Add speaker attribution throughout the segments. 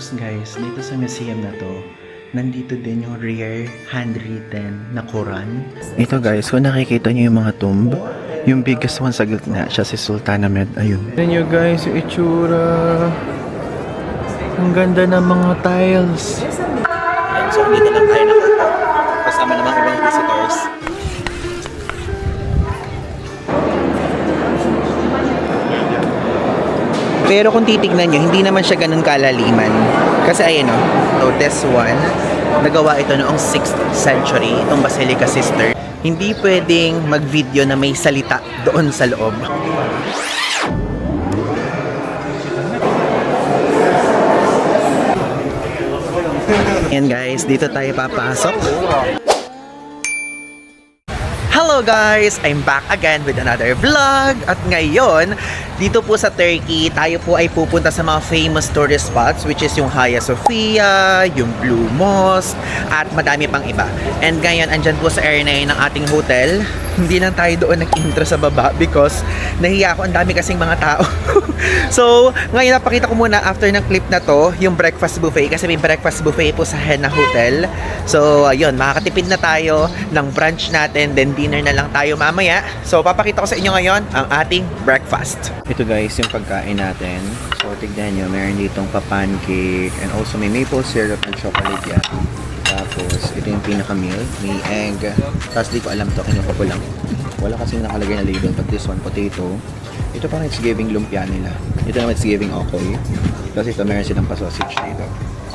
Speaker 1: Tapos guys, dito sa museum na to, nandito din yung rare handwritten na Quran. Ito guys, kung nakikita niyo yung mga tomb, yung biggest one sa gitna, siya si Sultan Ahmed. Ayun. Tignan nyo guys, yung itsura. Ang ganda ng mga tiles. So, dito lang tayo nakaka. Kasama namang ibang visitors. Pero kung titignan nyo, hindi naman siya ganun kalaliman. Kasi ayan o, so this one, nagawa ito noong 6th century, itong Basilica Sister. Hindi pwedeng mag-video na may salita doon sa loob. Ayan guys, dito tayo papasok. Hello guys! I'm back again with another vlog. At ngayon, dito po sa Turkey, tayo po ay pupunta sa mga famous tourist spots, which is yung Hagia Sophia, yung Blue Mosque, at madami pang iba. And ngayon, andyan po sa area na yun ng ating hotel. Hindi lang tayo doon nag-intro sa baba because nahiya ako, ang dami kasing mga tao. So, ngayon napakita ko muna after ng clip na to, yung breakfast buffet. Kasi may breakfast buffet po sa Henna Hotel. So, ayun, makakatipid na tayo ng brunch natin, then dinner na lang tayo mamaya. So, papakita ko sa inyo ngayon ang ating breakfast. Ito guys, yung pagkain natin. So, tignan nyo, meron ditong pa-pancake and also may maple syrup and chocolate yan. Tapos, ito yung pinaka-meal. May egg. Tapos, di ko alam to, kinuha ko lang. Wala kasing nakalagay na label. But this one, potato. Ito parang it's giving lumpia nila. Ito naman it's giving okoy. Tapos ito, meron silang pa-sausage dito.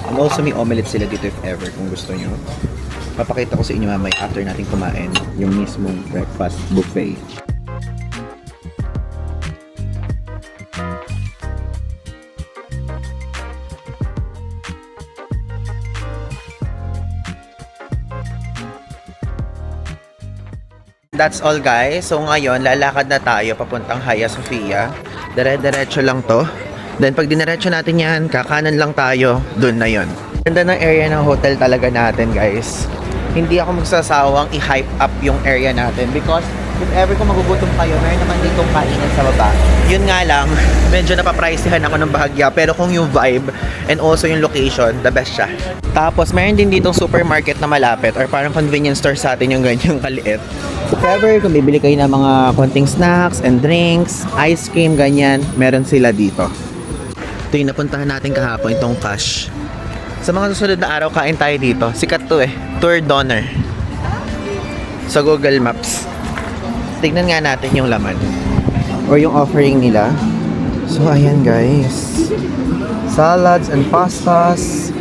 Speaker 1: And also, may omelette sila dito if ever, kung gusto nyo. Papakita ko sa inyo mamaya after natin kumain yung mismong breakfast buffet. That's all guys. So ngayon, lalakad na tayo papuntang Hagia Sophia. Dire-diretso lang to. Then pag diniretso natin yan, kakanan lang tayo. Dun na yon. Ganda ng area ng hotel talaga natin guys. Hindi ako magsasawang i-hype up yung area natin because if ever kung magugutom kayo, meron naman ditong kainan sa baba. Yun nga lang, medyo napapriceyhan ako ng bahagya. Pero kung yung vibe and also yung location, the best siya. Tapos meron din ditong supermarket na malapit or parang convenience store sa atin yung ganyang kaliit. If ever, kung bibili kayo ng mga konting snacks and drinks, ice cream, ganyan, meron sila dito. Ito yung napuntahan natin kahapon, itong Cash. Sa mga susunod na araw, kain tayo dito. Sikat to eh. Tour Doner. Sa Google Maps. Tignan nga natin yung laman. Or yung offering nila. So, ayan guys. Salads and pastas.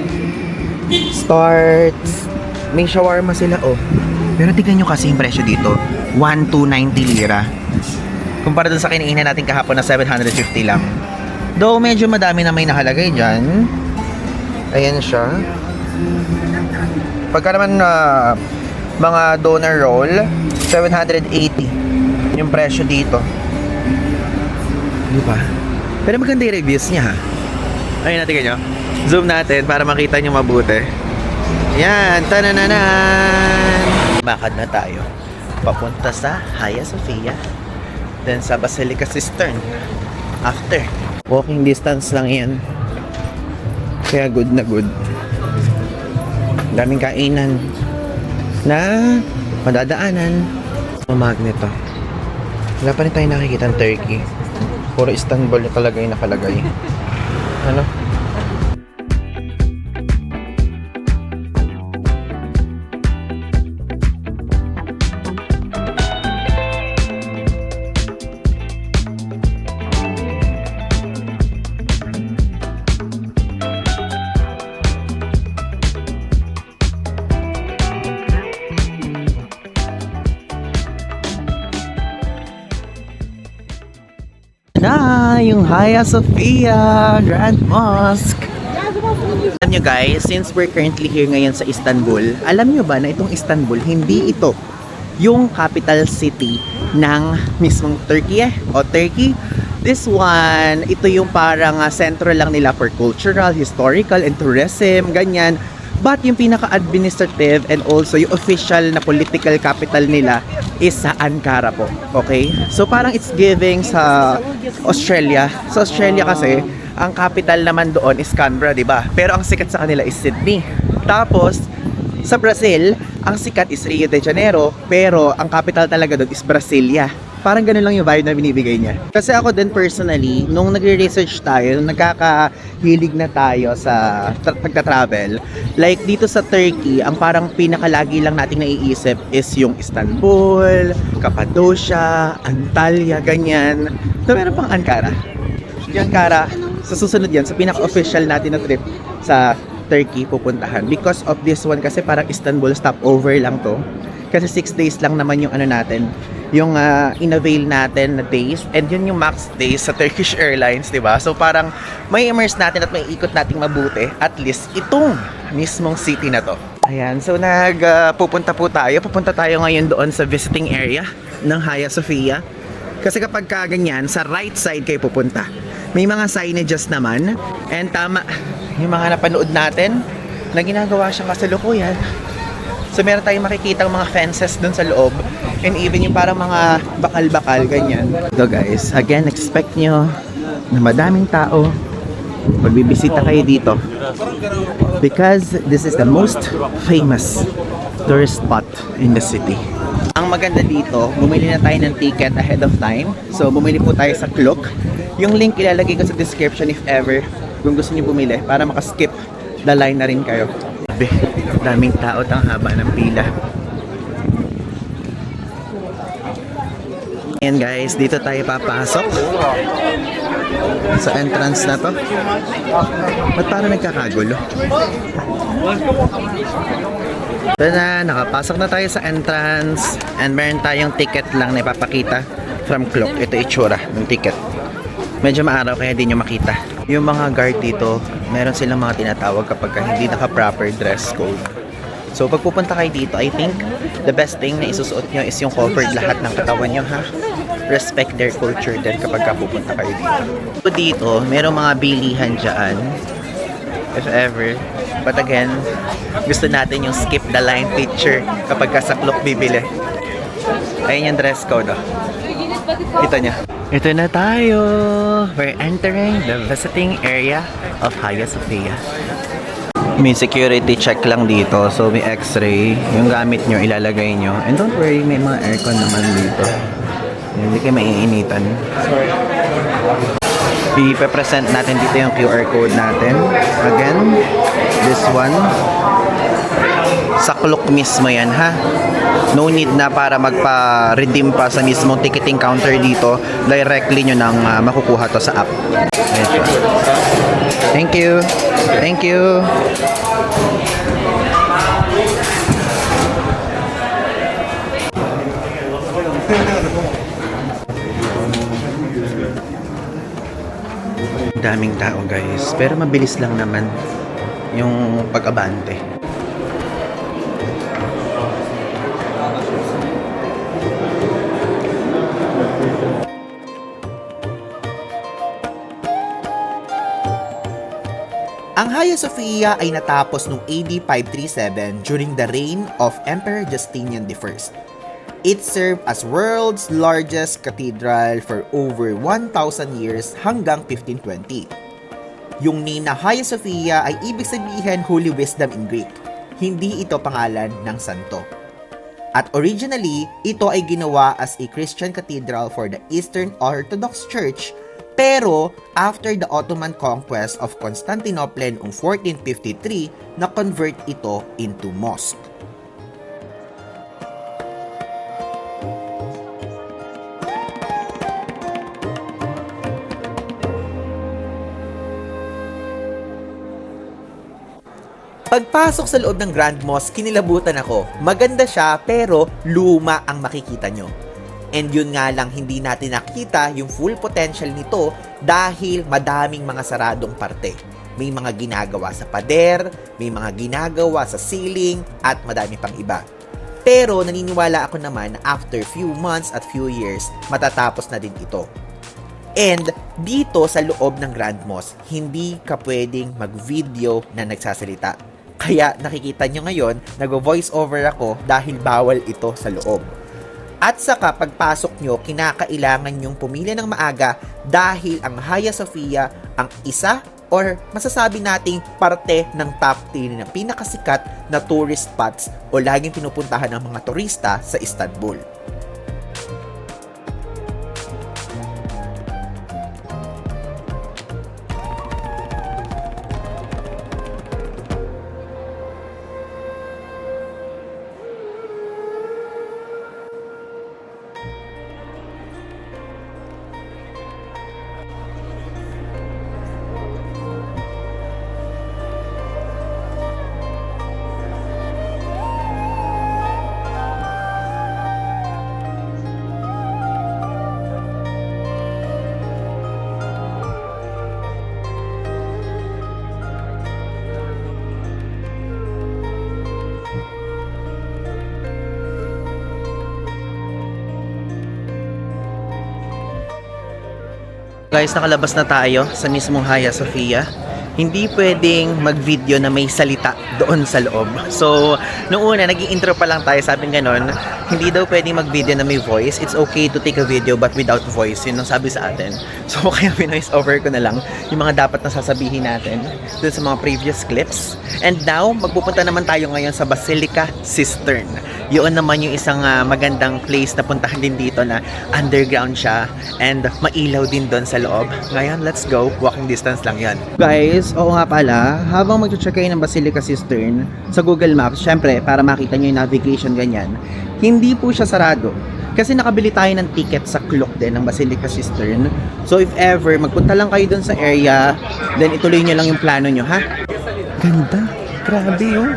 Speaker 1: Starts. May shawarma sila, oh. Pero tignan nyo kasi yung presyo dito. 1,290 lira. Kumpara dun sa kinainan natin kahapon na 750 lang. Though medyo madami na may nakalagay dyan. Ayan siya. Pagka naman mga doner roll, 780 yung presyo dito. Di ba? Pero maganda yung reviews niya ha. Ayun natin ganyan. Zoom natin para makita nyo mabuti. Ayan. Tanananan! Makad na tayo papunta sa Hagia Sophia, then sa Basilica Sister after. Walking distance lang yan, kaya good na good. Daming kainan na madadaanan. Magneto, wala pa rin tayo nakikita ng Turkey. Puro Istanbul na talaga yung nakalagay. Ano? Na yung Hagia Sophia Grand Mosque. Alam nyo guys, since we're currently here ngayon sa Istanbul, alam nyo ba na itong Istanbul, hindi ito yung capital city ng mismong Turkey o Turkey. This one, ito yung parang sentro lang nila for cultural, historical, and tourism, ganyan. But yung pinaka-administrative and also yung official na political capital nila is sa Ankara po. Okay? So parang it's giving sa Australia. Sa Australia kasi, ang capital naman doon is Canberra, di ba? Pero ang sikat sa kanila is Sydney. Tapos, sa Brazil, ang sikat is Rio de Janeiro, pero ang capital talaga doon is Brasilia. Parang ganun lang yung vibe na binibigay niya. Kasi ako din personally, nung nagre-research tayo, nung nagkakahilig na tayo sa pagta-travel, like dito sa Turkey, ang parang pinakalagi lang nating naiisip is yung Istanbul, Cappadocia, Antalya, ganyan. So meron pang Ankara. Yung Ankara, sa susunod yan, sa pinaka-official natin na trip sa Turkey pupuntahan. Because of this one kasi parang Istanbul stopover lang to. Kasi 6 days lang naman yung ano natin, yung in-avail natin na days, and yun yung max days sa Turkish Airlines, di ba? So parang may immerse natin at may ikot nating mabuti, at least itong mismong city na to. Ayan, so pupunta tayo ngayon doon sa visiting area ng Hagia Sophia. Kasi kapag kaganyan, sa right side kayo pupunta. May mga signages naman, and tama, yung mga napanood natin na ginagawa siyang kasalukuyan. So meron tayong makikita mga fences dun sa loob, and even yung parang mga bakal-bakal, ganyan. So guys, again, expect nyo na madaming tao pag bibisita kayo dito, because this is the most famous tourist spot in the city. Ang maganda dito, bumili na tayo ng ticket ahead of time. So bumili po tayo sa Klook. Yung link ilalagay ko sa description if ever kung gusto niyo bumili, para makaskip the line na rin kayo. Daming tao at ang haba ng pila. Ayan guys, dito tayo papasok sa entrance na to. Ba't parang nagkakagulo? So na, nakapasok na tayo sa entrance, and meron tayong ticket lang na ipapakita from Klook. Ito itsura ng ticket. Medyo maaraw kaya di nyo makita. Yung mga guard dito, meron silang mga tinatawag kapag hindi naka-proper dress code. So pag pupunta kayo dito, I think the best thing na isusuot nyo is yung covered lahat ng katawan nyo, ha? Respect their culture din kapag pupunta kayo dito. So dito, merong mga bilihan dyan, if ever. But again, gusto natin yung skip the line picture kapag sa Klook bibili. Ayun yung dress code, oh. Ito niya. Ito na tayo. We're entering the visiting area of Hagia Sophia. May security check lang dito. So may x-ray. Yung gamit nyo, ilalagay nyo. And don't worry, may mga aircon naman dito. Hindi kayo maiinitan. I-present natin dito yung QR code natin. Again, this one. Sa Klook mismo yan, ha? No need na para magpa-redeem pa sa mismong ticketing counter dito. Directly nyo nang makukuha to sa app. Ayan siya. Thank you. Thank you. Daming tao guys, pero mabilis lang naman yung pag-abante. Ang Hagia Sophia ay natapos noong AD 537 during the reign of Emperor Justinian I. It served as world's largest cathedral for over 1,000 years hanggang 1520. Yung name na Hagia Sophia ay ibig sabihin Holy Wisdom in Greek. Hindi ito pangalan ng santo. At originally, ito ay ginawa as a Christian cathedral for the Eastern Orthodox Church, pero after the Ottoman conquest of Constantinople noong 1453, na-convert ito into mosque. Pagpasok sa loob ng Grand Mosque, kinilabutan ako. Maganda siya pero luma ang makikita nyo. And yun nga lang, hindi natin nakita yung full potential nito dahil madaming mga saradong parte. May mga ginagawa sa pader, may mga ginagawa sa ceiling, at madami pang iba. Pero naniniwala ako naman na after few months at few years, matatapos na din ito. And dito sa loob ng Grand Mosque, hindi ka pwedeng mag-video na nagsasalita. Kaya nakikita nyo ngayon, nag-voice over ako dahil bawal ito sa loob. At saka pagpasok nyo, kinakailangan nyong pumili ng maaga dahil ang Hagia Sophia ang isa or masasabi nating parte ng top 10 na pinakasikat na tourist spots o laging pinupuntahan ng mga turista sa Istanbul. Guys, nakalabas na tayo sa mismong Hagia Sophia. Hindi pwedeng mag-video na may salita doon sa loob. So, noong una, nag-i-intro pa lang tayo, sabi ganon, hindi daw pwedeng mag-video na may voice. It's okay to take a video but without voice. Yun ang sabi sa atin. So, kaya pinoise over ko na lang yung mga dapat na sasabihin natin doon sa mga previous clips. And now, magpupunta naman tayo ngayon sa Basilica Cistern. Yun naman yung isang magandang place na puntahan din dito na underground siya and mailaw din doon sa loob. Ngayon, let's go. Walking distance lang yan. Guys, oo nga pala, habang mag-check kayo ng Basilica Cistern sa Google Maps, syempre, para makita nyo yung navigation ganyan, hindi po siya sarado. Kasi nakabili tayo ng ticket sa clock din ng Basilica Cistern. So if ever, magpunta lang kayo doon sa area, then ituloy nyo lang yung plano nyo, ha? Ganda. Grabe yun.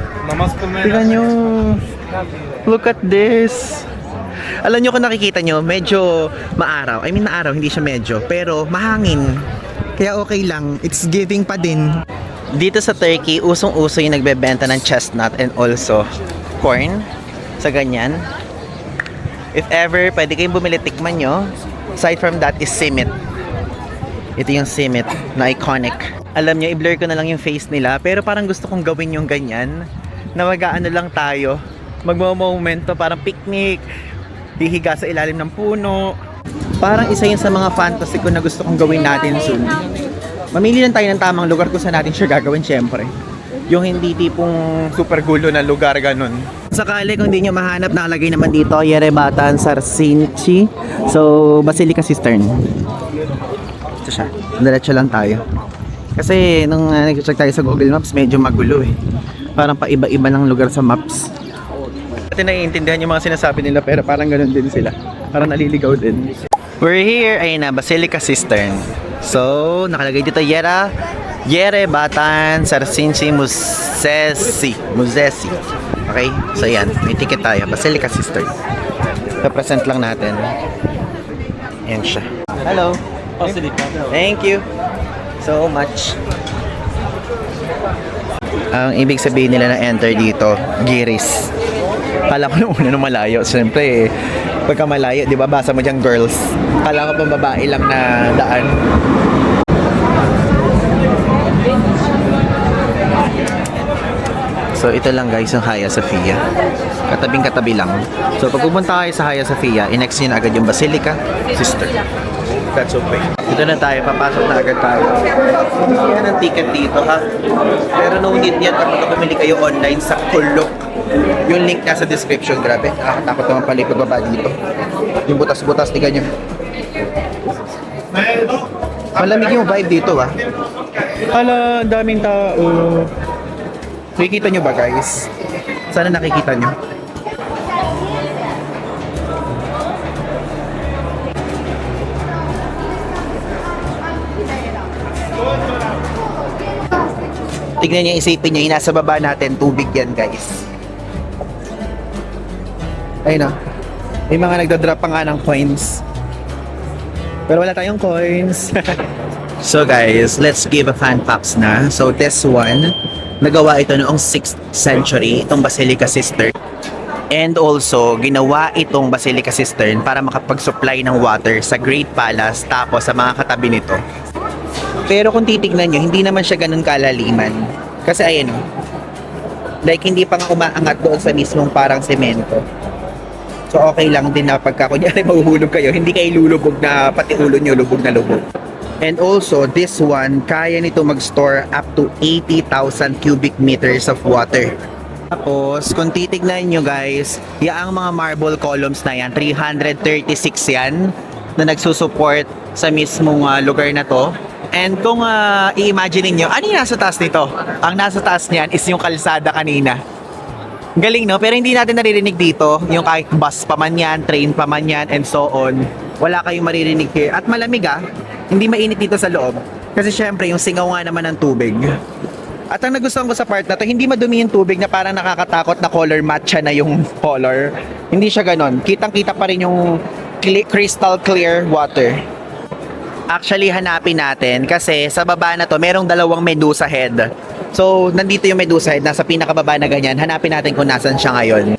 Speaker 1: Tingnan nyo. Look at this. Alam nyo kung nakikita nyo, medyo maaraw. I mean maaraw, hindi siya medyo. Pero mahangin. Kaya okay lang. It's giving pa din. Dito sa Turkey, usong-uso yung nagbebenta ng chestnut and also corn. Sa ganyan. If ever, pwede kayong bumili, tikman nyo. Aside from that is simit. Ito yung simit na iconic. Alam nyo, i-blur ko na lang yung face nila. Pero parang gusto kong gawin yung ganyan. Na mag-aano lang tayo. Magmo-momento, parang picnic. Hihiga sa ilalim ng puno. Parang isa yun sa mga fantasy ko na gusto kong gawin natin soon. Mamili lang tayo ng tamang lugar kung saan natin siya gagawin, syempre. Yung hindi tipong super gulo na lugar, ganun. Sakali kung hindi nyo mahanap, nakalagay naman dito, Yerebatan Sarsinci. So, Basilica Cistern. Ito siya. Diretso lang tayo. Kasi nung nag-check tayo sa Google Maps, medyo magulo eh. Parang paiba-iba ng lugar sa maps. Pati naiintindihan yung mga sinasabi nila pero parang ganun din sila. Parang naliligaw din. We're here, ayun na, Basilica Cistern. So, nakalagay dito Yerebatan Sarsinci Musesi. Okay? So, yan. May ticket tayo. Basilica Cistern. Represent lang natin. Yan siya. Hello. Thank you so much. Ang ibig sabihin nila na enter dito, Giris. Kala ko nung una nung malayo. Siyempre, pagka malayo, di ba, basa mo dyan girls. Kala ko pang babae lang na daan. So, ito lang guys yung Hagia Sophia. Katabing-katabi lang. So, pag pupunta kayo sa Hagia Sophia, i-next nyo na agad yung Basilica Cistern. That's okay. Ito na tayo, papasok na agad tayo. Yan ang ticket dito ha. Pero no need yan kapag bumili kayo online sa Kulok. Yung link nasa description, grabe. Nakakatakot naman pala yung pagbaba dito. Yung butas-butas, tignan nyo. Malamig yung vibe dito ha. Hala, daming tao. Nakikita nyo ba guys? Sana nakikita nyo. Tignan niyo, isipin niyo, nasa baba natin, tubig yan guys. Ayun na. May mga nagdadrop pa nga ng coins. Pero wala tayong coins. So guys, let's give a fan facts na. So this one, nagawa ito noong 6th century, itong Basilica Cistern. And also, ginawa itong Basilica Cistern para makapag-supply ng water sa Great Palace tapos sa mga katabi nito. Pero kung titignan nyo, hindi naman siya ganun kalaliman. Kasi ayun, like hindi pa nga umaangat doon sa mismong parang semento. So okay lang din na pagka kunyari mahuhulog kayo, hindi kayo lulubog na pati ulo nyo lubog na lubog. And also, this one, kaya nito mag-store up to 80,000 cubic meters of water. Tapos, kung titignan nyo guys, yaang mga marble columns na yan, 336 yan, na nagsusupport sa mismong lugar na to. And kung i-imagine nyo, ano yung nasa taas nito? Ang nasa taas niyan is yung kalsada kanina. Galing no? Pero hindi natin naririnig dito, yung kahit bus pa man yan, train pa man yan, and so on. Wala kayong maririnig here. At malamig hindi mainit dito sa loob. Kasi syempre, yung singaw nga naman ng tubig. At ang nagustuhan ko sa part na to, hindi madumi yung tubig na parang nakakatakot na color matcha na yung color. Hindi siya ganon. Kitang-kita pa rin yung crystal clear water. Actually, hanapin natin kasi sa baba na to, merong dalawang Medusa head. So, nandito yung Medusa head, nasa pinakababa na ganyan. Hanapin natin kung nasan siya ngayon.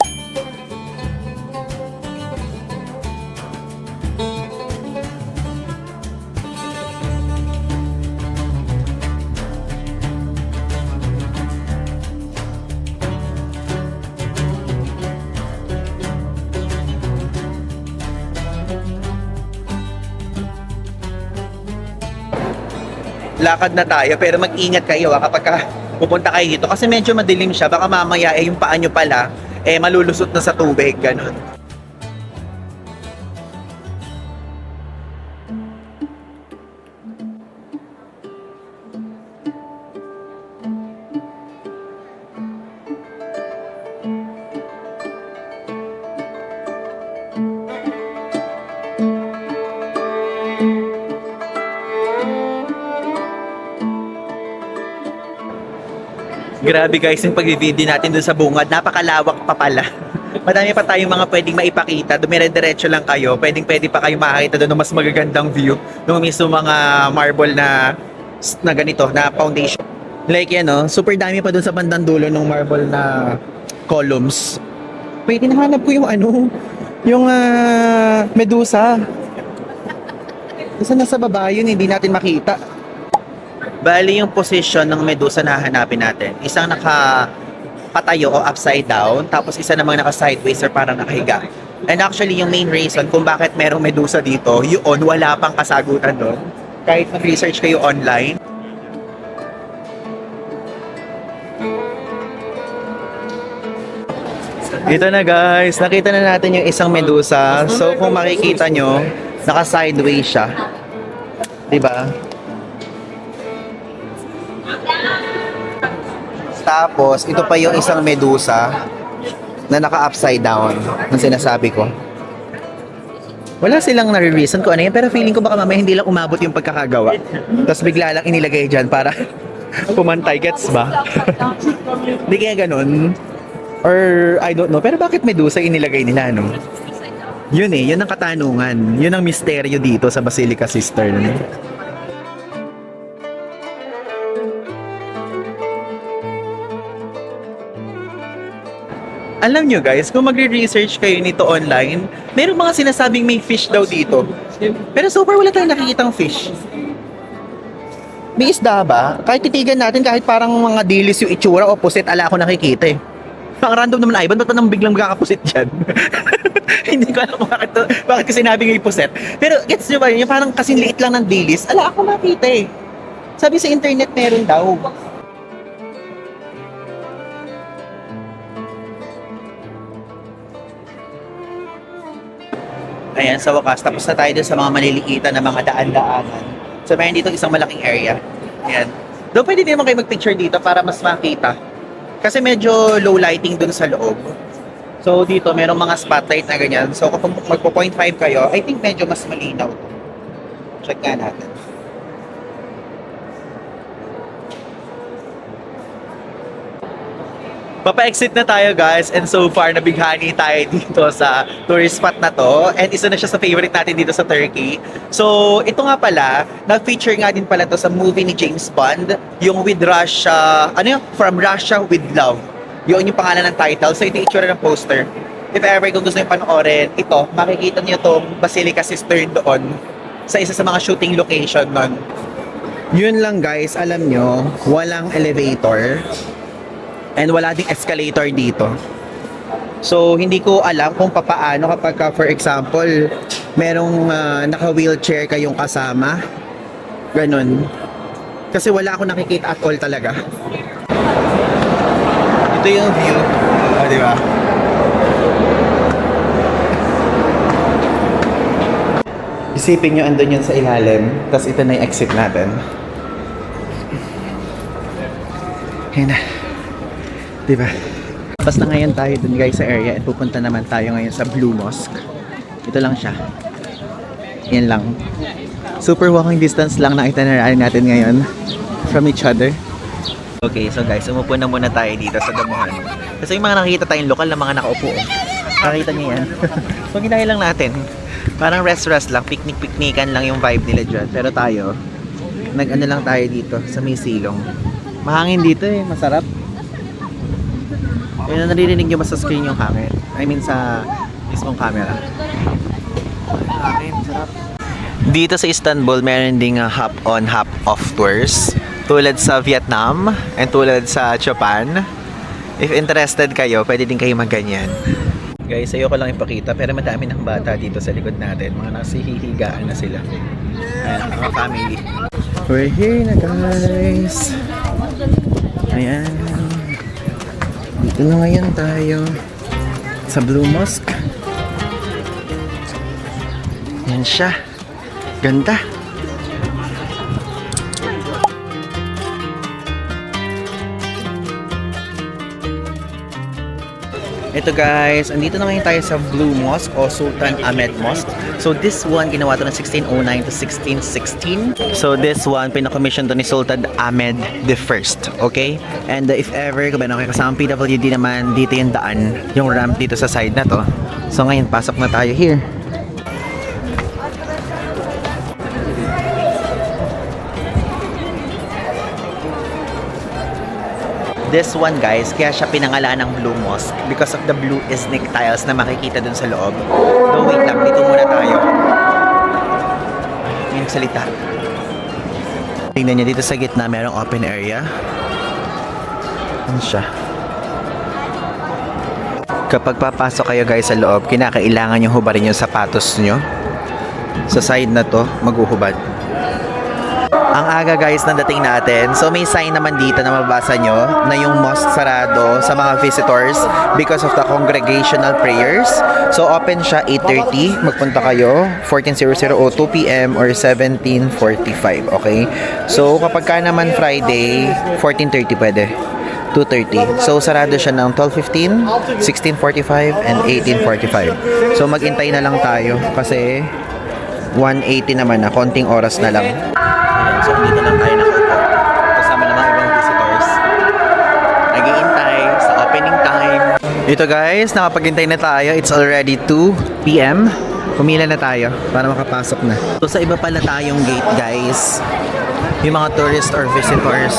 Speaker 1: Lakad na tayo pero mag-ingat kayo kapag pupunta kayo dito kasi medyo madilim siya, baka mamaya yung paa nyo pala malulusot na sa tubig, ganun. Grabe guys, yung pag-video natin dun sa bungad, napakalawak pa pala. Madami pa tayong mga pwedeng maipakita. Dumire-diretso lang kayo. Pwedeng-pwede pa kayo makakita doon ng mas magagandang view. Nung mismo mga marble na ganito, na foundation. Like yan, no? Super dami pa doon sa bandang dulo ng marble na columns. Wait, hinahanap ko yung yung Medusa. Isa na sa baba yun, hindi natin makita. Bali yung position ng Medusa na hahanapin natin. Isang nakapatayo o upside down, tapos isa namang naka-sideways or parang nakahiga. And actually, yung main reason kung bakit merong Medusa dito, yun, wala pang kasagutan doon. Kahit mag-research kayo online. Dito na guys, nakita na natin yung isang Medusa. So kung makikita nyo, naka-sideways siya. Diba? Tapos, ito pa yung isang Medusa na naka-upside down na sinasabi ko. Wala silang nare-reason kung ano yan, pero feeling ko baka mamaya hindi lang umabot yung pagkakagawa. Tapos bigla lang inilagay dyan para pumantay. Gets ba? Hindi kaya ganun. Or, I don't know. Pero bakit Medusa inilagay nila, no? Yun yun ang katanungan. Yun ang misteryo dito sa Basilica Sister. No? Alam nyo guys, kung magre-research kayo nito online, merong mga sinasabing may fish daw dito. Pero so far wala tayong nakikitang fish. May isda ba? Kahit titigan natin, kahit parang mga dilis yung itsura, opposite, ala ako nakikita eh. Ang random naman Ivan, ba't pa nang biglang magkakapusit dyan? Hindi ko alam bakit ko sinabing may puset. Pero gets nyo ba yun? Yung parang kasing liit lang ng dilis, ala ako makita eh. Sabi sa internet meron daw. Ayan, sa wakas, tapos na tayo dun sa mga malilikitan na mga daan-daanan. So, mayroon dito isang malaking area. Ayan. Doon pwede din naman kayo mag-picture dito para mas makita. Kasi medyo low lighting dun sa loob. So, dito, merong mga spotlight na ganyan. So, kung magpo-0.5 kayo, I think medyo mas malinaw. Check nga natin. Papa-exit na tayo guys, and so far nabighani tayo dito sa tourist spot na to, and isa na siya sa favorite natin dito sa Turkey. So ito nga pala, na-feature nga din pala to sa movie ni James Bond, yung With Russia, From Russia with Love. Yun yung pangalan ng title, so ito yung itsura ng poster. If ever kung gusto nyo panoorin, ito, makikita nyo tong Basilica Sister doon, sa isa sa mga shooting location nun. Yun lang guys, alam nyo, walang elevator. And wala ding escalator dito. So, hindi ko alam kung papaano kapag for example, merong naka-wheelchair kayong kasama. Ganon. Kasi wala akong nakikita at all talaga. Ito yung view. Di ba? Isipin nyo, andun yun sa ilalim. Tapos ito na yung exit natin. Ayan na. Diba? Tapos na ngayon tayo dun guys sa area. At pupunta naman tayo ngayon sa Blue Mosque. Ito lang siya. Yan lang. Super walking distance lang na itinerary natin ngayon from each other. Okay, so guys, umupo na muna tayo dito sa damuhan. Kasi yung mga nakikita tayong lokal na mga nakaupo. Nakita niyo yan? So ginaya lang natin. Parang rest-rest lang, picnic-picnican lang yung vibe nila dyan. Pero tayo, nag-ano lang tayo dito sa may silong. Mahangin dito eh, masarap. Kaya naririnig nyo ba sa screen yung hangin? I mean sa mismong camera. Hangin, sarap. Dito sa Istanbul, meron ding hop-on, hop-off tours. Tulad sa Vietnam and tulad sa Japan. If interested kayo, pwede din kayo magganyan. Guys, ayoko lang ipakita pero madami ng bata dito sa likod natin. Mga nasihihigaan na sila. Ayan, mga family. We're here na guys. Ayan. Dito na ngayon tayo sa Blue Mosque. Ayan siya. Ganda. Ito guys, andito na ngayon tayo sa Blue Mosque o Sultan Ahmed Mosque. So this one, ginawa to ng 1609 to 1616. So this one, pinakommission to ni Sultan Ahmed the First. Okay? And if ever, kung meron kayo kasama PWD naman, dito yung daan, yung ramp dito sa side na to. So ngayon, pasok na tayo here. This one guys, kaya siya pinangalan ng Blue Mosque because of the blue Iznik tiles na makikita dun sa loob. No, wait lang, dito muna tayo. Yung salita. Tingnan niyo dito sa gitna, merong open area. Ano siya? Kapag papasok kayo guys sa loob, kinakailangan yung hubarin yung sapatos nyo. Sa side na to, maghuhubad. Ang aga guys ng dating natin. So may sign naman dito na mabasa nyo na yung mosque sarado sa mga visitors because of the congregational prayers. So open siya 8:30. Magpunta kayo 14:00 o 2 p.m. or 17:45. Okay? So kapag ka naman Friday, 14:30 pwede. 2:30. So sarado siya ng 12:15, 16:45 and 18:45. So maghintay na lang tayo kasi 1:80 naman na, konting oras na lang. So, dito lang tayo nakaupo. Kasama ng mga ibang visitors. Naghihintay sa opening time. Ito guys, nakapaghintay na tayo. It's already 2 p.m. Pumila na tayo para makapasok na. So, sa iba pala tayong gate guys. Yung mga tourists or visitors.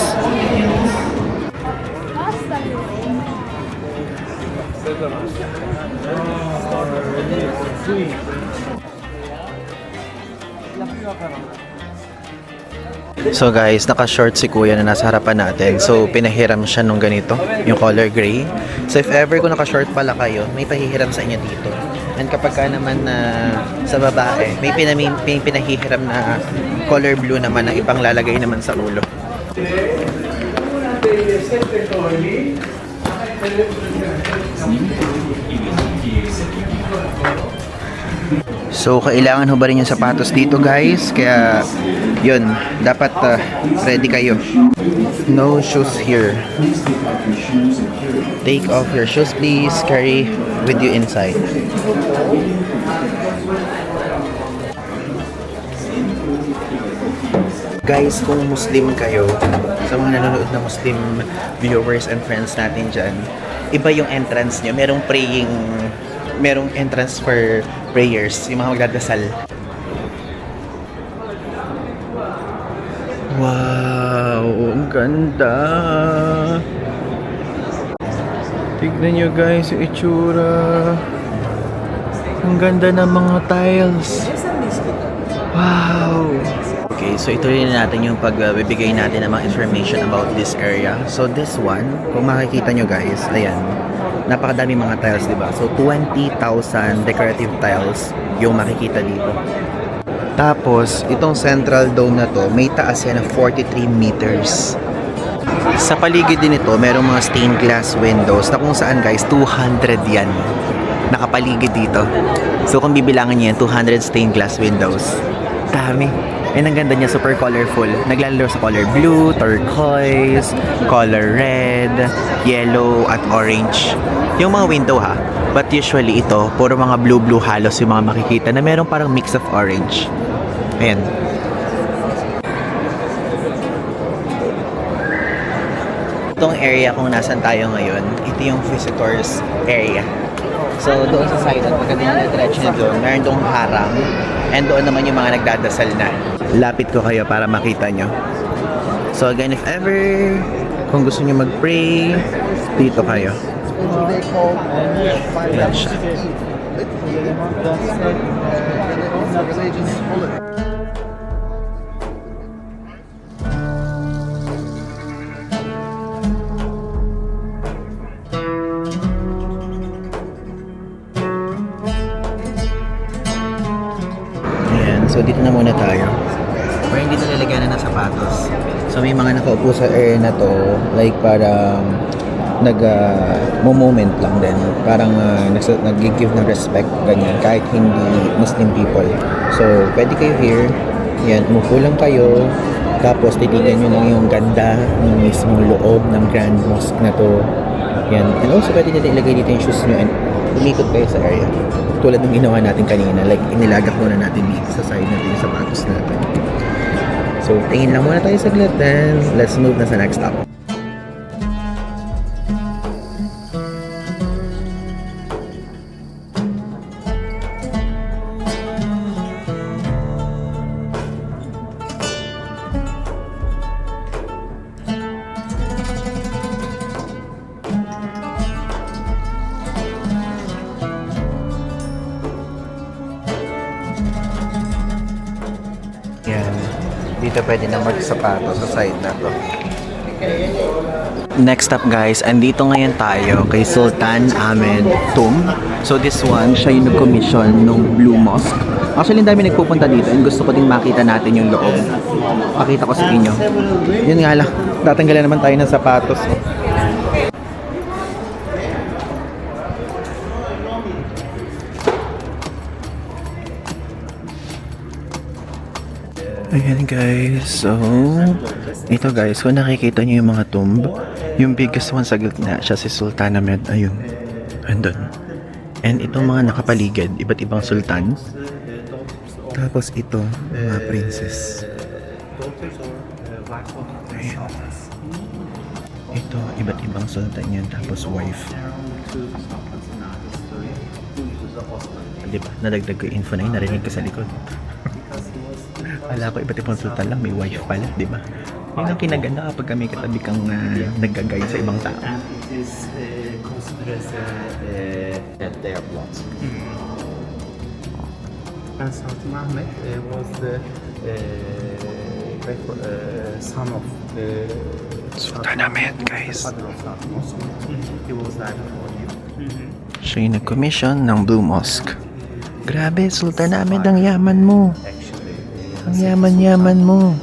Speaker 1: So guys, naka-short si kuya na nasa harapan natin. So pinahiram siya nung ganito, yung color gray. So if ever kung naka-short pala kayo, may pahihiram sa inyo dito. And kapag ka naman na sa babae, may pinahihiram na color blue naman na ipanglalagay naman sa ulo. So, kailangan hubarin yung sapatos dito guys. Kaya, yun. Dapat ready kayo. No shoes here. Take off your shoes please. Carry with you inside. Guys, kung Muslim kayo, sa mga nanonood na Muslim viewers and friends natin dyan, iba yung entrance nyo. Merong entrance for prayers, yung mga magdadasal. Wow, ang ganda. Tignan nyo guys yung itsura. Ang ganda ng mga tiles. Wow. Okay, so ituloy na natin yung pagbibigay natin ng mga information about this area. So this one, kung makikita nyo guys, ayan, napakadami mga tiles, diba? So 20,000 decorative tiles yung makikita dito. Tapos, itong central dome na to, may taas yan ng 43 meters. Sa paligid din ito, merong mga stained glass windows na kung saan guys, 200 yan. Nakapaligid dito. So kung bibilangan niyo yan, 200 stained glass windows. Dami. And ang ganda niya, super colorful. Naglalaro sa color blue, turquoise, color red, yellow, at orange. Yung mga window ha. But usually ito, puro mga blue-blue halos yung mga makikita na meron parang mix of orange. Ayan. Itong area kung nasan tayo ngayon, ito yung visitors area. So doon sa side at pagdating na diretso na doon, meron doong harang. And doon naman yung mga nagdadasal na. Lapit ko kayo para makita nyo. So again, if ever kung gusto nyo mag-pray, dito kayo. Ayan siya. So dito na muna tayo. Or hindi na lalagyan na ng sapatos. So may mga nakaupo sa area na to, like parang moment lang din. Parang nag-give ng respect, ganyan, kahit hindi Muslim people. So pwede kayo here. Yan, umupo lang kayo. Tapos titigan nyo lang yung ganda ng mismong loob ng Grand Mosque na to. Yan. And also pwede nyo ilagay dito yung shoes nyo and umikot kayo sa area. Tulad ng ginawa natin kanina, like inilagak muna natin dito sa side natin yung sapatos natin. So tingin lang muna tayo saglit, then let's move na sa next stop. Yan. Dito pwede na magsapato sa side na to. Next up guys, andito ngayon tayo kay Sultan Ahmed Tomb. So this one, siya yung nag-commission ng Blue Mosque. Actually, ang dami nagpupunta dito and gusto ko din makita natin yung loob. Pakita ko sa inyo. Yun nga lang, tatanggalan naman tayo ng sapatos. Ayan guys, so ito guys, kung nakikita nyo yung mga tomb, yung biggest one sa gitna, siya si Sultan Ahmed, ayun, andun. And itong mga nakapaligid, iba't ibang sultan. Tapos ito, mga princess. Ayan. Ito, iba't ibang sultan yan, tapos wife. Diba, nadagdag ko yung info na yun, narinig ko sa likod. Wala ko, iba't ibang sultan lang, may wife pala, di ba? Yun ang kinaganda kapag kami katabi kang nag-guide sa ibang tao.
Speaker 2: It is considered that they are blood. And Sultan Ahmed was the son of
Speaker 1: Sultan Ahmed, guys.
Speaker 2: father of that mosque. He was there before him.
Speaker 1: Siya yung nag-commission ng Blue Mosque. Grabe, Sultan Ahmed, ang yaman mo. Ang yaman-yaman mo.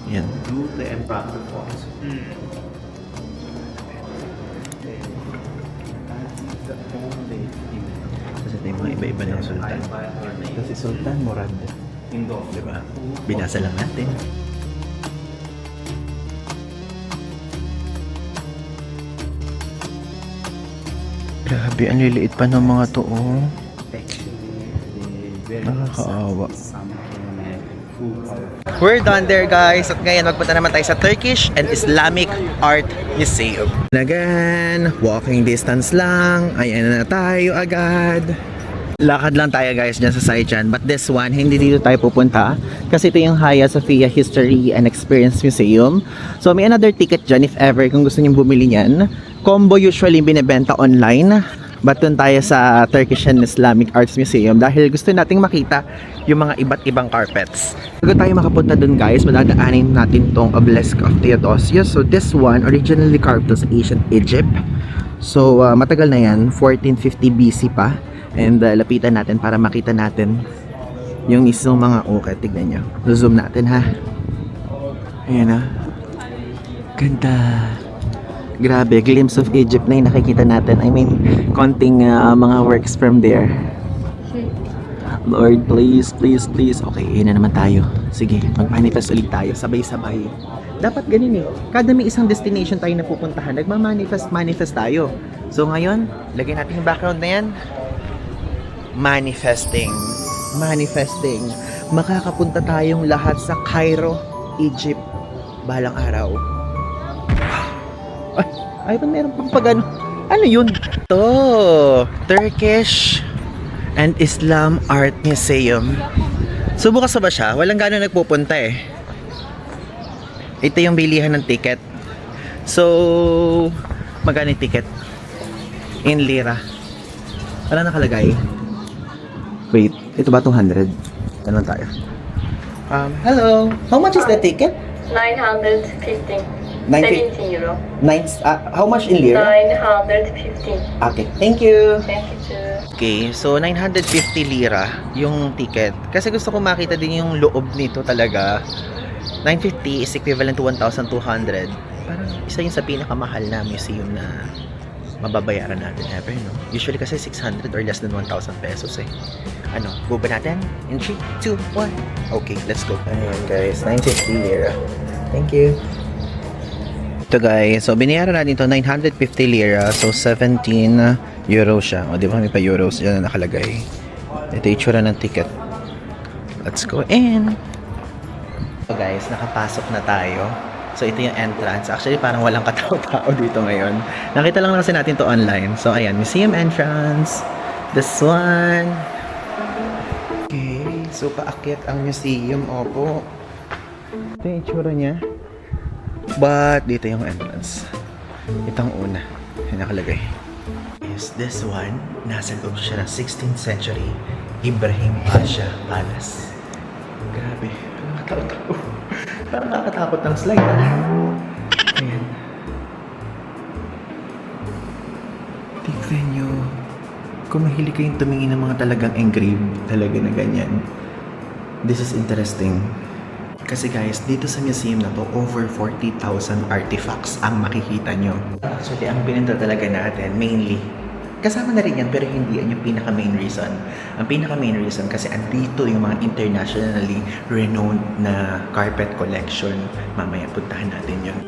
Speaker 1: Yan.
Speaker 2: Do the emperor performs.
Speaker 1: Kasi ito yung mga iba-iba ng sultan. Kasi Sultan Murad. Diba? Binasa lang natin. Grabe, ang liliit pa ng mga to, oh. Nakakaawa. We're done there guys at ngayon magpunta naman tayo sa Turkish and Islamic Art Museum. Again, walking distance lang, ayan na tayo agad. Lakad lang tayo guys dyan sa side dyan, but this one, hindi dito tayo pupunta kasi ito yung Hagia Sophia History and Experience Museum. So may another ticket dyan if ever kung gusto nyo bumili nyan. Combo usually binibenta online. But doon tayo sa Turkish and Islamic Arts Museum dahil gusto nating makita yung mga iba't ibang carpets. Bago tayo makapunta doon guys, madadaanin natin tong Obelisk of Theodosius. So this one, originally carved to sa ancient Egypt. So matagal na yan, 1450 BC pa. And lapitan natin para makita natin yung mismong mga ukit. Tignan nyo. Zoom natin ha. Ayan ha. Ganda. Grabe, glimpse of Egypt na yung nakikita natin. I mean, konting mga works from there. Lord, please, please, please. Okay, yun na naman tayo. Sige, mag-manifest ulit tayo. Sabay-sabay. Dapat ganun eh. Kada may isang destination tayo napupuntahan, manifest tayo. So ngayon, lagyan natin yung background na yan. Manifesting. Makakapunta tayong lahat sa Cairo, Egypt. Balang araw. Ay, ba meron pang pag-ano? Ano yun? To Turkish and Islam Art Museum. So bukas na ba siya? Walang gano'n nagpupunta eh. Ito yung bilihan ng ticket. So, magkano yung ticket? In lira. Wala nakalagay. Wait, ito ba 200? Tanong tayo. Hello. How much is the ticket?
Speaker 3: 950.
Speaker 1: 950.
Speaker 3: 17 euro.
Speaker 1: How much in lira?
Speaker 3: 950.
Speaker 1: Okay, thank you.
Speaker 3: Thank you too.
Speaker 1: Okay, so 950 lira yung ticket. Kasi gusto ko makita din yung loob nito talaga. 950 is equivalent to 1,200. Parang isa yun sa pinakamahal na museum na mababayaran natin ever, no? Usually kasi 600 or less than 1,000 pesos eh. Ano, go ba natin? In 3, 2, 1. Okay, let's go. Ayan guys, 950 lira. Thank you. Ito guys, so binayaran natin ito 950 lira, so 17 euro siya. O di ba may pa euros dyan na nakalagay. Ito yung itsura ng ticket. Let's go in. So guys, nakapasok na tayo. So ito yung entrance. Actually parang walang katao-tao dito ngayon. Nakita lang kasi natin to online. So ayan, museum entrance. This one. Okay, so paakyat ang museum. Opo. Ito yung itsura niya. But dito yung entrance. Itong una. Yung nakalagay. Is this one. Nasa loob siya ng 16th century Ibrahim Pasha Palace. Grabe. Parang nakakatakot ng slide. Ayan. Tignan nyo. Kung mahilig kayong tumingin ng mga talagang engraved talaga na ganyan. This is interesting. Kasi guys, dito sa museum na to, over 40,000 artifacts ang makikita nyo. Actually, ang pinunta talaga natin, mainly, kasama na rin yan, pero hindi yan yung pinaka-main reason. Ang pinaka-main reason kasi andito yung mga internationally renowned na carpet collection. Mamaya puntahan natin yun.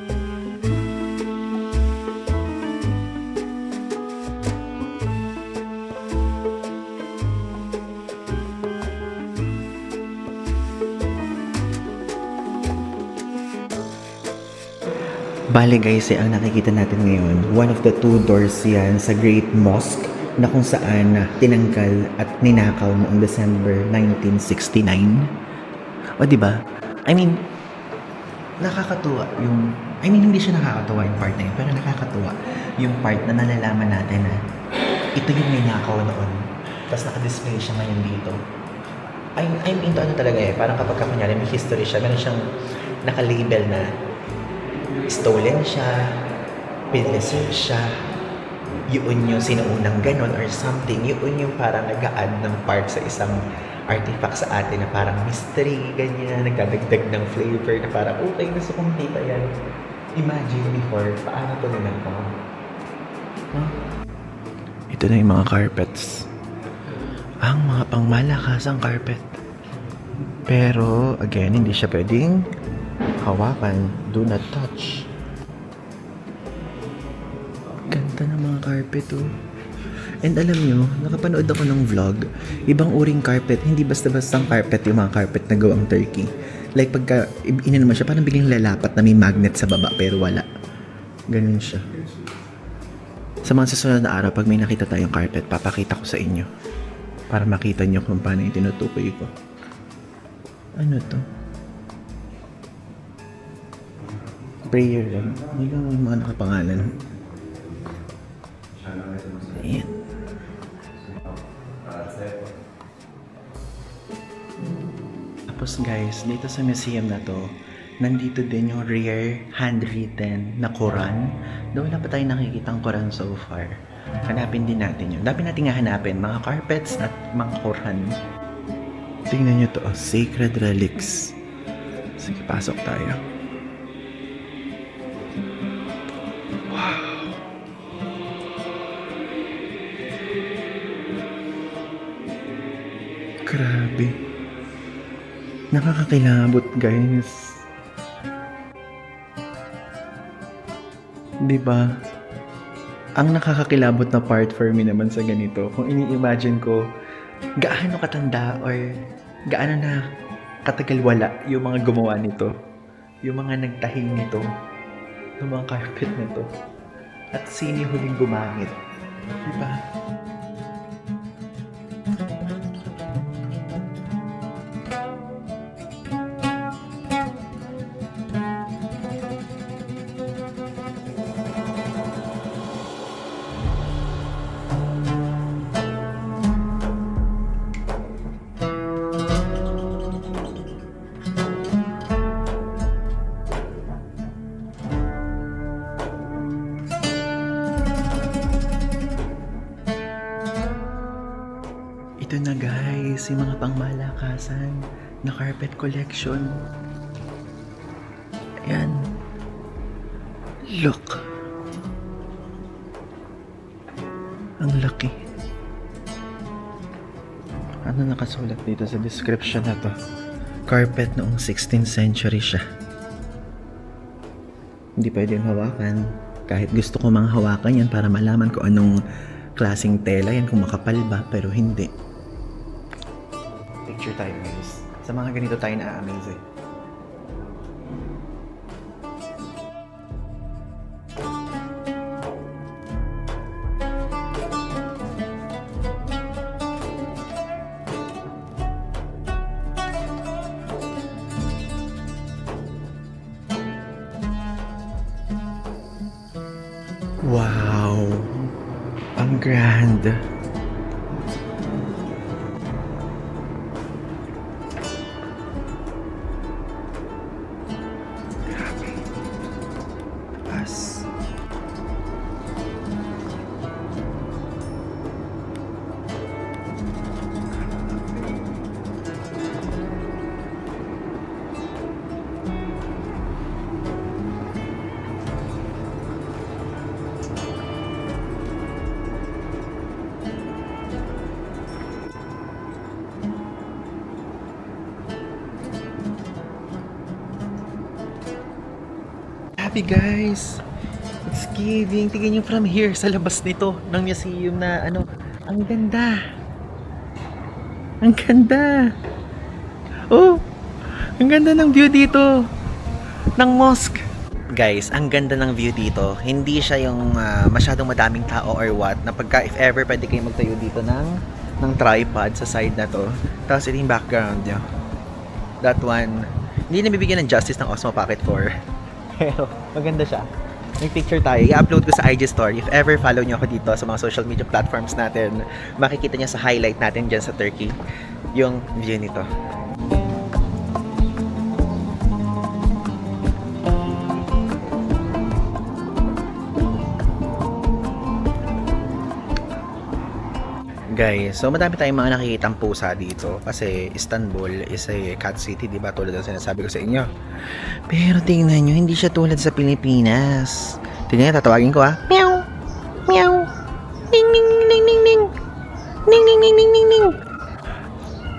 Speaker 1: Bale guys, ang nakikita natin ngayon, one of the two doors yan sa Great Mosque na kung saan tinanggal at ninakaw noong December 1969. O diba? I mean, nakakatuwa yung... hindi siya nakakatuwa yung part na yun, pero nakakatuwa yung part na nalalaman natin na ito yung ninakaw noon. Tapos naka-display siya ngayon dito. I'm into ano talaga eh, parang kapag kunyari may history siya, meron siyang naka-label na stolen siya, pinreserve siya, yun yung sinuunang ganon or something, yun yung parang nag-a-add ng part sa isang artifact sa atin na parang mystery, ganyan, nagdadagdag ng flavor na parang, okay, gusto kong kita yan. Imagine before, paano to ninakaw? Huh? Ito na yung mga carpets. Ang mga pangmalakasang carpet. Pero, again, hindi siya pwedeng hawakan, do not touch. Ganda ng mga carpet oh. And alam nyo, nakapanood ako ng vlog, ibang uring carpet, hindi basta-bastang carpet yung mga carpet na gawang Turkey. Like pagka ina naman siya, parang biglang lalapat na may magnet sa baba pero wala. Ganun siya. Sa mga susunod na araw, pag may nakita tayong carpet, papakita ko sa inyo. Para makita nyo kung paano yung tinutukoy ko. Ano to? Prayer lang. Hindi lang yung mga nakapangalan. Ayan. guys, dito sa museum na to, nandito din yung rare handwritten na Quran. Doon wala pa tayo nakikitang Quran so far. Hanapin din natin yun. Dapat natin nga hanapin mga carpets at mga Quran. Tingnan nyo to, sacred relics. Sige, pasok tayo. Grabe. Nakakakilabot, guys. Diba? Ang nakakakilabot na part for me naman sa ganito, kung ini-imagine ko, gaano katanda or gaano na katagal wala yung mga gumawa nito. Yung mga nagtahi nito. Yung mga carpet nito. At sino yung huling gumamit. Diba? Ito na guys, yung mga pangmalakasan na carpet collection. Ayan. Look. Ang laki. Ano nakasulat dito sa description na to? Carpet noong 16th century siya. Hindi pwedeng hawakan. Kahit gusto ko mga hawakan yan para malaman ko anong klaseng tela yan, kung makapal ba, pero hindi. Picture tayo guys. Sa mga ganito tayo na-amaze eh. Wow! Ang grand! Grabe. Taas. Happy guys! It's giving. Tingnan nyo from here sa labas nito ng museum na ano. Ang ganda! Ang ganda! Oh! Ang ganda ng view dito! Ng mosque! Guys, ang ganda ng view dito. Hindi siya yung masyadong madaming tao or what. Na pagka if ever pwede kayo magtayo dito ng tripod sa side na to. Tapos ito yung background nyo. That one. Hindi nabibigyan ng justice ng Osmo Pocket 4. Pero maganda siya. May picture tayo. I-upload ko sa IG story. If ever follow nyo ako dito sa mga social media platforms natin, makikita nyo sa highlight natin dyan sa Turkey yung view nito. Guys, so madami tayong mga nakikitang pusa dito kasi Istanbul is a cat city, di ba? Tulad ng sinasabi ko sa inyo. Pero tingnan nyo, hindi siya tulad sa Pilipinas. Tingnan nyo, tatawagin ko Meow! Meow! Ding ding ding ding ding! Ding ding ding ding ding ding!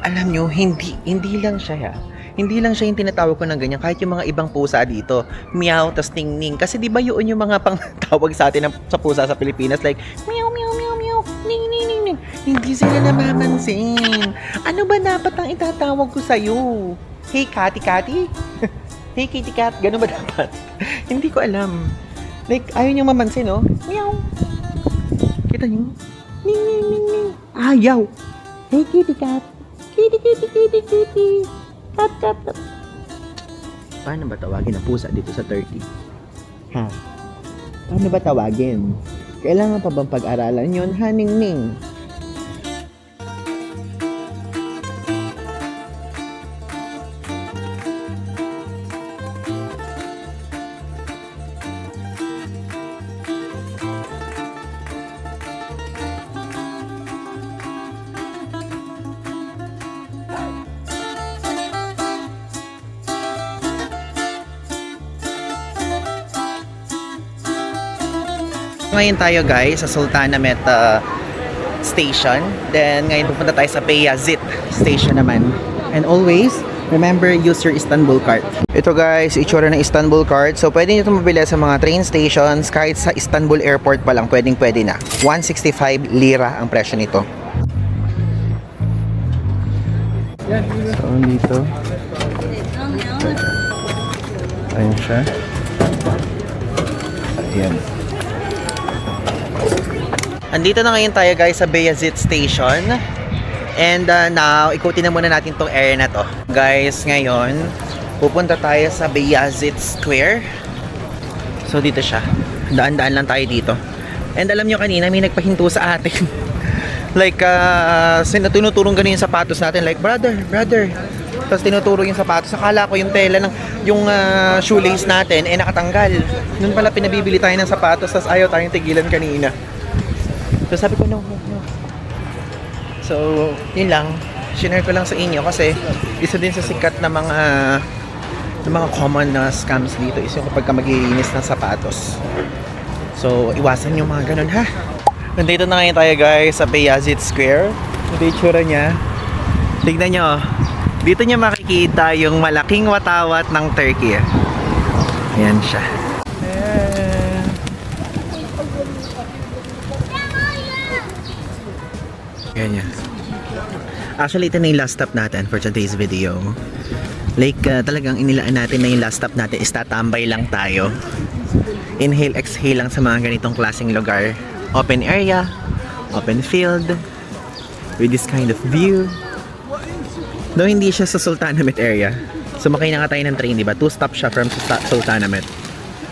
Speaker 1: Alam nyo, hindi lang siya Hindi lang siya yung tinatawag ko ng ganyan. Kahit yung mga ibang pusa dito, meow, tas ting ning. Kasi di ba yun yung mga pang tawag sa atin sa pusa sa Pilipinas, like meow, meow, meow, meow, ning, ning, ning, ning. Hindi sila namamansin. Ano ba dapat ang itatawag ko sa'yo? Hey, Catty, Catty? Hey, Kitty Cat? Ganun ba dapat? Hindi ko alam. Like, ayaw niyang mamansin, no? Meow. Kita niyo? Ning, ning, ning, ning. Ayaw. Hey, Kitty Cat. Kitty, kitty, kitty, kitty. Cat, cat, cat. Paano ba tawagin ang pusa dito sa Turkey? Ha? Paano ba tawagin? Kailangan pa bang pag-aralan yun? Ha, ning, ning. Ngayon tayo guys sa Sultanahmet Station. Then ngayon pupunta tayo sa Beyazit Station naman. And always, remember, use your Istanbul card. Ito guys, itsura ng Istanbul card. So pwede nyo ito mabili sa mga train stations. Kahit sa Istanbul Airport pa lang, pwede na. 165 lira ang presyo nito. So dito. Ayun siya. Ayan. Andito na ngayon tayo guys sa Beyazit Station. And now, ikutin na muna natin tong area na to. Guys, ngayon, pupunta tayo sa Beyazit Square. So dito siya. Daan-daan lang tayo dito. And alam nyo kanina, may nagpahinto sa atin. Like, tinuturong ganun yung sapatos natin. Like, brother. Tapos tinuturo yung sapatos. Akala ko yung tela ng yung shoelace natin nakatanggal. Noon pala pinabibili tayo ng sapatos, tapos ayaw tayong tigilan kanina. So sabi ko, no. So, yun lang. Shinare ko lang sa inyo kasi isa din sa sikat na mga common na scams dito is yung kapag ka mag-iinis ng sapatos. So, iwasan yung mga ganun ha. Nandito na ngayon tayo guys sa Beyazit Square. Ito yung tsura niya. Tignan nyo. Dito nyo makikita yung malaking watawat ng Turkey. Ayan siya. Ganyan. Actually, ito na yung last stop natin for today's video. Like, talagang inilaan natin na yung last stop natin is tatambay lang tayo. Inhale, exhale lang sa mga ganitong klaseng lugar. Open area, open field, with this kind of view. Though hindi siya sa Sultanahmet area. Sumakay na nga tayo ng train, diba? 2 stop siya from Sultanahmet.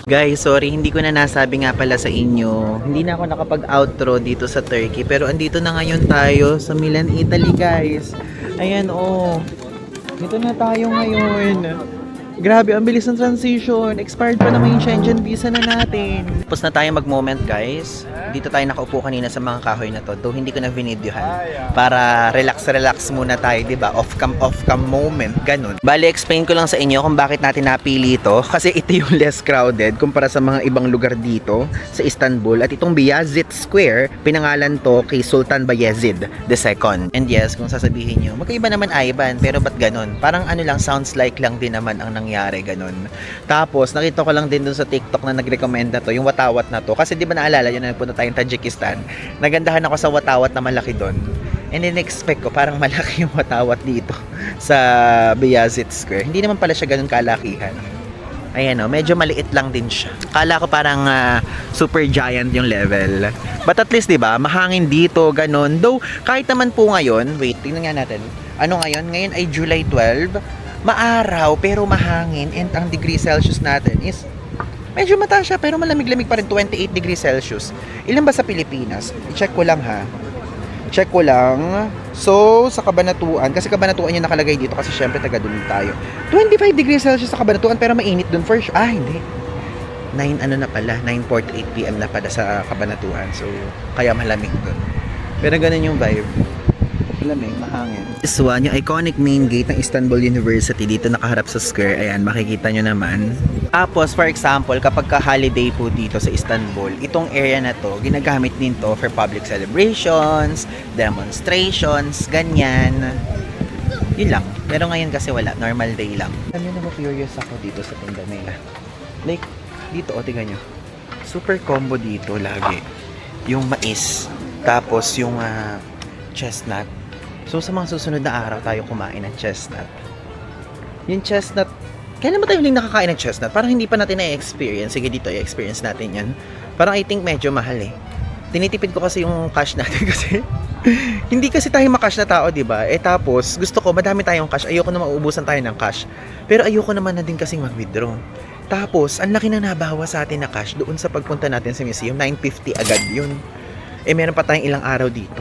Speaker 1: Guys, sorry, hindi ko na nasabi nga pala sa inyo. Hindi na ako nakapag-outro dito sa Turkey. Pero andito na ngayon tayo sa Milan, Italy, guys. Ayan, oh. Dito na tayo ngayon. Grabe, ang bilis ng transition. Expired pa naman yung Schengen visa na natin. Tapos na tayo mag-moment, guys. Dito tayo nakaupo kanina sa mga kahoy na to. Though hindi ko na vinidyohan. Para relax muna tayo, diba? Off-cam moment. Ganun. Bali, explain ko lang sa inyo kung bakit natin napili ito. Kasi ito yung less crowded kumpara sa mga ibang lugar dito sa Istanbul. At itong Beyazit Square, pinangalan to kay Sultan Bayezid II. And yes, kung sasabihin nyo, magkaiba naman Ivan, pero ba't ganun? Parang ano lang, sounds like lang din naman ang nangyari, ganun. Tapos, nakita ko lang din dun sa TikTok na nag-recommend na to, yung watawat na to. Kasi di ba naalala yun na nagpunta tayong Tajikistan, nagandahan ako sa watawat na malaki dun. And then expect ko, parang malaki yung watawat dito sa Beyazit Square. Hindi naman pala siya ganun kalakihan. Ayan o, medyo maliit lang din siya. Kala ko parang super giant yung level. But at least, di ba, mahangin dito, ganun. Though, kahit naman po ngayon, wait, tingnan nga natin. Ano ngayon? Ngayon ay July 12. Maaraw pero mahangin, and ang degree Celsius natin is medyo mataas siya pero malamig-lamig pa rin, 28 degrees Celsius. Ilan ba sa Pilipinas? I-check ko lang ha. Check ko lang. So, sa Cabanatuan, kasi Cabanatuan yung nakalagay dito kasi syempre taga doon tayo. 25 degrees Celsius sa Cabanatuan pero mainit doon for sure. Hindi. 9:48 PM na pala sa Cabanatuan. So, kaya malamig doon. Pero ganun yung vibe. Malamig, mahangin. This one, yung iconic main gate ng Istanbul University, dito nakaharap sa square. Ayan, makikita nyo naman. Tapos, for example, kapag ka-holiday po dito sa Istanbul, itong area na to, ginagamit din to for public celebrations, demonstrations, ganyan. Yun lang. Pero ngayon kasi wala, normal day lang. Alam nyo, curious ako dito sa tinda nila. Like, dito, o, tingnan nyo. Super combo dito lagi. Yung mais, tapos yung chestnut. So, sa mga susunod na araw tayo kumain ng chestnut. Yung chestnut, kailan ba tayo huling nakakain ng chestnut? Parang hindi pa natin na-experience. Sige, dito, i-experience natin yan. Parang I think medyo mahal eh. Tinitipid ko kasi yung cash natin kasi hindi kasi tayo makash na tao, diba? Tapos, gusto ko, madami tayong cash. Ayoko na mauubusan tayo ng cash. Pero ayoko naman na din kasing mag-withdraw. Tapos, ang laki na nabawa sa atin na cash doon sa pagpunta natin sa museum. 950 agad yun. Meron pa tayong ilang araw dito.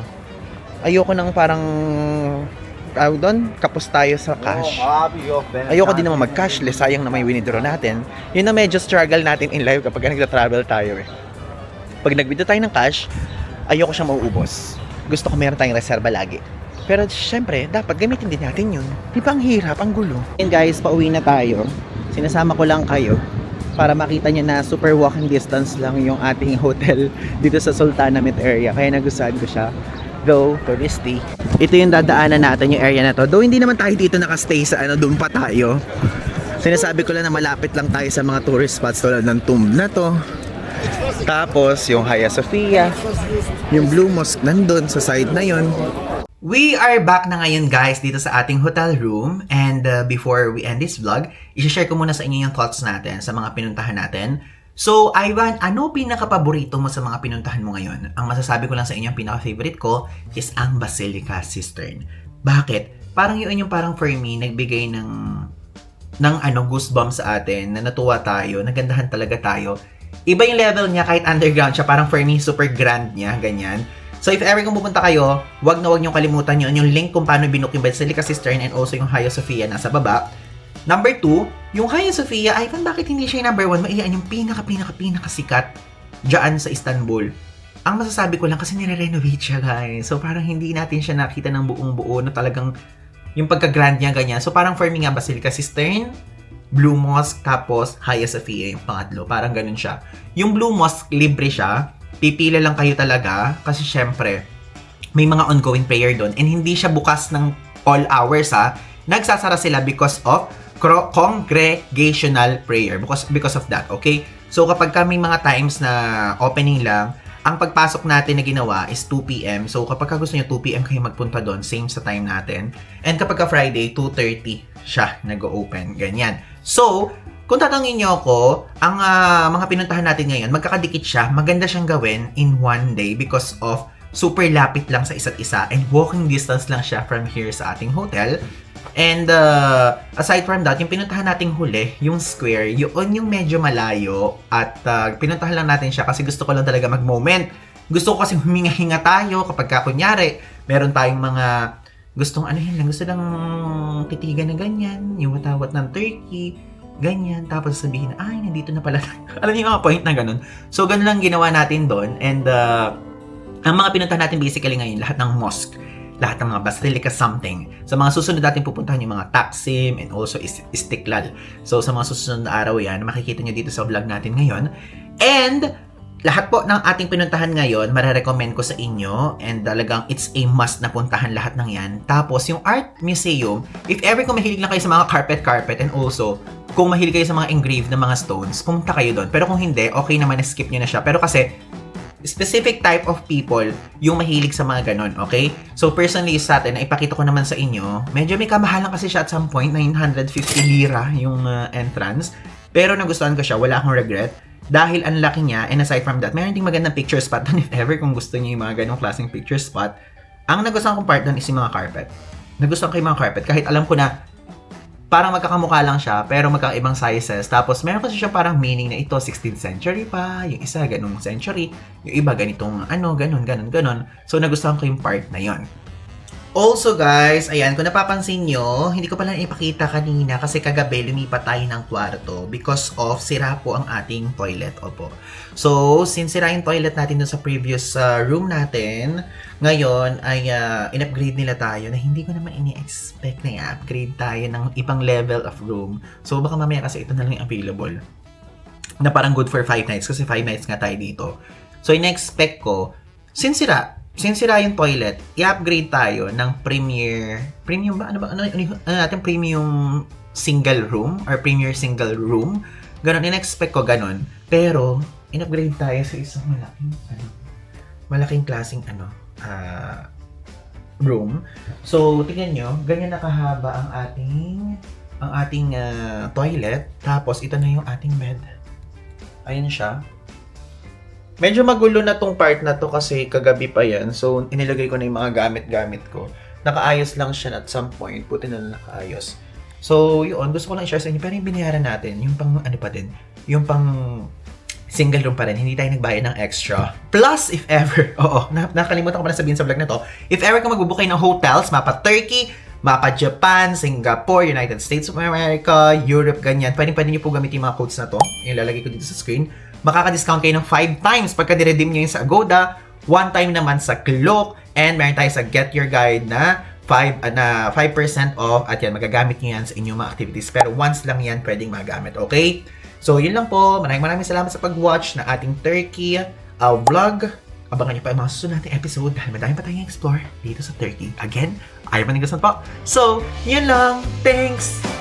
Speaker 1: Ayoko nang parang doon, kapos tayo sa cash. Ayoko din naman mag-cashless, sayang na may winidraw natin. Yun na medyo struggle natin in life kapag nagta-travel tayo eh. Pag nag-withdraw tayo ng cash, ayoko siyang mauubos. Gusto ko meron tayong reserba lagi. Pero syempre, dapat gamitin din natin yun. Di ba ang hirap, ang gulo? And guys, pauwi na tayo. Sinasama ko lang kayo para makita nyo na super walking distance lang yung ating hotel dito sa Sultanahmet area. Kaya nagustuhan ko siya. Though touristy. Ito yung dadaanan natin yung area na to. Though hindi naman tayo dito nakastay sa doon pa tayo. Sinasabi ko lang na malapit lang tayo sa mga tourist spots tulad ng tomb na to. Tapos yung Hagia Sophia, yung Blue Mosque nandun sa side na yon. We are back na ngayon guys dito sa ating hotel room, and before we end this vlog, i-share ko muna sa inyo yung thoughts natin sa mga pinuntahan natin. So, Ivan, ano pinaka-paborito mo sa mga pinuntahan mo ngayon? Ang masasabi ko lang sa inyo, ang pinaka-favorite ko is ang Basilica Cistern. Bakit? Parang yun yung parang for me, nagbigay ng goosebumps sa atin, na natuwa tayo, nagandahan talaga tayo. Iba yung level niya kahit underground siya, parang for me, super grand niya, ganyan. So, if ever kung pupunta kayo, wag niyong kalimutan yun, yung link kung paano binook yung Basilica Cistern and also yung Hagia Sophia nasa baba. Number 2, yung Hagia Sophia, Ivan, bakit hindi siya yung number 1? Maiyan yung pinaka-sikat dyan sa Istanbul. Ang masasabi ko lang kasi nire-renovate siya, guys. So, parang hindi natin siya nakita ng buong-buo na talagang yung pagka-grand niya, ganyan. So, parang for me nga, Basilica Cistern, Blue Mosque, tapos Hagia Sophia yung pangatlo. Parang ganun siya. Yung Blue Mosque, libre siya. Pipila lang kayo talaga kasi syempre, may mga ongoing prayer doon. And hindi siya bukas ng all hours, ha. Nagsasara sila because of congregational prayer because of that, okay? So kapag kami mga times na opening lang, ang pagpasok natin na ginawa is 2 PM. So kapag gusto niyo 2 PM kayo magpunta doon, same sa time natin. And kapag Friday, 2:30 siya nag-open, ganyan. So, kung tatanungin niyo ako, ang mga pinuntahan natin ngayon, magkakadikit siya, maganda siyang gawin in one day because of super lapit lang sa isa't isa and walking distance lang siya from here sa ating hotel. And aside from that, yung pinuntahan nating huli, yung square, yun yung medyo malayo at pinuntahan lang natin siya kasi gusto ko lang talaga mag-moment. Gusto ko kasi huminga-hinga tayo kapag kunyari, meron tayong mga gusto lang titigan na ganyan, yung watawat ng turkey, ganyan, tapos sabihin na, ay, nandito na pala. Alam niyo yung mga point na ganun. So, ganun lang ginawa natin doon. And ang mga pinuntahan natin basically ngayon, lahat ng mosque, lahat ng mga basilica something. Sa mga susunod natin pupuntahan yung mga Taksim and also Istiklal. So sa mga susunod na araw yan, makikita nyo dito sa vlog natin ngayon. And lahat po ng ating pinuntahan ngayon, marerecommend ko sa inyo and talagang it's a must na puntahan lahat ng yan. Tapos yung Art Museum, if ever kung mahilig lang kayo sa mga carpet and also kung mahilig kayo sa mga engraved na mga stones, pumunta kayo doon. Pero kung hindi, okay naman na skip nyo na siya. Pero kasi specific type of people yung mahilig sa mga ganon, okay? So, personally sa atin, na ipakita ko naman sa inyo, medyo may kamahalan kasi siya at some point, 950 lira yung entrance. Pero nagustuhan ko siya, wala akong regret. Dahil ang laki niya, and aside from that, meron ding magandang picture spot doon if ever kung gusto niyo yung mga ganong klaseng picture spot. Ang nagustuhan kong part doon is yung mga carpet. Nagustuhan ko yung mga carpet, kahit alam ko na parang magkakamukha lang siya, pero magkakaibang sizes. Tapos, meron kasi siya parang meaning na ito, 16th century pa, yung isa, ganung century, yung iba, ganitong, ganon. So, nagustuhan ko yung part na yon. Also, guys, ayan, kung napapansin nyo, hindi ko pala ipakita kanina kasi kagabi lumipat tayo ng kwarto because of sira po ang ating toilet, opo. So, since sira yung toilet natin dun sa previous room natin, ngayon ay in-upgrade nila tayo na hindi ko naman ini-expect na i-upgrade tayo ng ibang level of room. So, baka mamaya kasi ito na lang yung available na parang good for 5 nights kasi 5 nights nga tayo dito. So, in-expect ko, since sira yung toilet, i-upgrade tayo ng premium ba? Ano natin? Premium single room or premier single room. Ganon, in-expect ko ganon. Pero, in-upgrade tayo sa isang malaking klaseng room. So, tingnan nyo, ganyan nakahaba ang ating toilet. Tapos, ito na yung ating bed. Ayan siya. Medyo magulo na tong part na to kasi kagabi pa yan. So, inilagay ko na yung mga gamit-gamit ko. Nakaayos lang siya at some point. Buti na nakaayos. So, yun. Gusto ko lang i-share sa inyo. Pero yung binayaran natin, yung pang pa din. Yung pang single room pa rin. Hindi tayo nagbayad ng extra. Plus, if ever, nakalimutan ko pa na sabihin sa vlog na to. If ever ka magbubook kayo ng hotels, mapa Turkey, mapa Japan, Singapore, United States of America, Europe, ganyan. Pwede nyo po gamitin yung mga codes na to. Yung lalagay ko dito sa screen. Makaka-discount kayo ng 5 times pagka diredeem nyo yung sa Agoda, 1 time naman sa Klook, and meron tayo sa Get Your Guide na 5% off at yan, magagamit nyo yan sa inyong mga activities. Pero once lang yan pwedeng magamit, okay? So, yun lang po. Maraming salamat sa pag-watch na ating Turkey vlog. Abangan niyo pa yung mga susunod nating episode dahil madami pa tayong explore dito sa Turkey. Again, ayaw manigasan po. So, yun lang. Thanks!